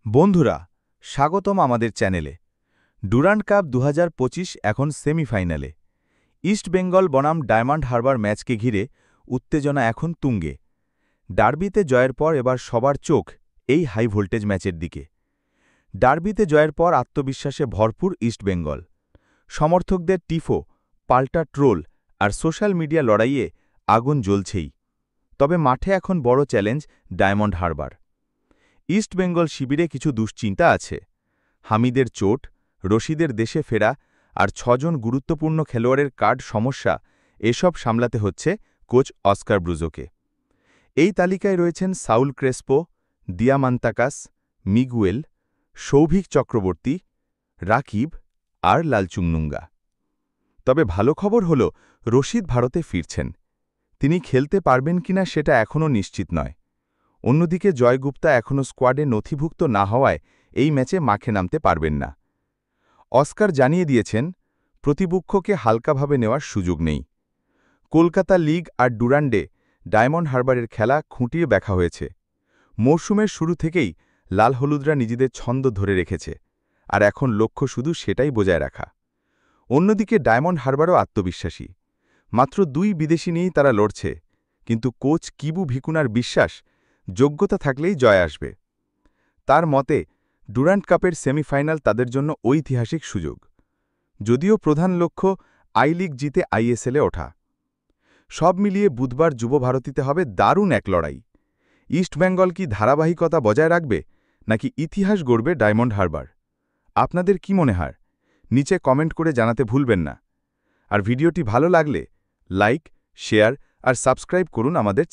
বন্ধুরা, স্বাগতম আমাদের চ্যানেলে। ডুরান্ড কাপ ২০২৫ এখন সেমিফাইনালে। ইস্টবেঙ্গল বনাম ডায়মন্ড হারবার ম্যাচকে ঘিরে উত্তেজনা এখন তুঙ্গে। ডার্বিতে জয়ের পর এবার সবার চোখ এই হাই ভোল্টেজ ম্যাচের দিকে। ডার্বিতে জয়ের পর আত্মবিশ্বাসে ভরপুর ইস্টবেঙ্গল। সমর্থকদের টিফো, পাল্টা ট্রোল আর সোশ্যাল মিডিয়া লড়াইয়ে আগুন জ্বলছেই। তবে মাঠে এখন বড় চ্যালেঞ্জ ডায়মন্ড হারবার। ইস্টবেঙ্গল শিবিরে কিছু দুশ্চিন্তা আছে। হামিদের চোট, রশিদের দেশে ফেরা আর ৬ জন গুরুত্বপূর্ণ খেলোয়াড়ের কার্ড সমস্যা এসব সামলাতে হচ্ছে কোচ অস্কার ব্রুজোকে। এই তালিকায় রয়েছেন Saul Crespo, Diamantakos, Miguel, Souvik Chakraborty, Rakib আর লালচুংনুঙ্গা। তবে ভালো খবর হল রশিদ ভারতে ফিরছেন। তিনি খেলতে পারবেন কিনা সেটা এখনও নিশ্চিত নয়। অন্যদিকে জয়গুপ্তা এখনও স্কোয়াডে নথিভুক্ত না হওয়ায় এই ম্যাচে মাঠে নামতে পারবেন না। অস্কার জানিয়ে দিয়েছেন, প্রতিপক্ষকে হালকাভাবে নেওয়ার সুযোগ নেই। কলকাতা লিগ আর ডুরান্ডে ডায়মন্ড হারবারের খেলা খুঁটিয়ে দেখা হয়েছে। মরশুমের শুরু থেকেই লাল হলুদরা নিজেদের ছন্দ ধরে রেখেছে, আর এখন লক্ষ্য শুধু সেটাই বজায় রাখা। অন্যদিকে ডায়মন্ড হারবারও আত্মবিশ্বাসী। মাত্র ২ বিদেশি নিয়েই তারা লড়ছে, কিন্তু কোচ কিবু ভিকুনার বিশ্বাস, যোগ্যতা থাকলেই জয় আসবে। তার মতে ডুরান্ড কাপের সেমিফাইনাল তাদের জন্য ঐতিহাসিক সুযোগ। যদিও প্রধান লক্ষ্য আই লিগ জিতে আইএসএলে ওঠা। সব মিলিয়ে বুধবার যুব ভারতীতে হবে দারুণ এক লড়াই। ইস্টবেঙ্গল কি ধারাবাহিকতা বজায় রাখবে, নাকি ইতিহাস গড়বে ডায়মন্ড হারবার? আপনাদের কি মনে হয়? নিচে কমেন্ট করে জানাতে ভুলবেন না। আর ভিডিওটি ভালো লাগলে লাইক, শেয়ার আর সাবস্ক্রাইব করুন আমাদের চ্যানেল।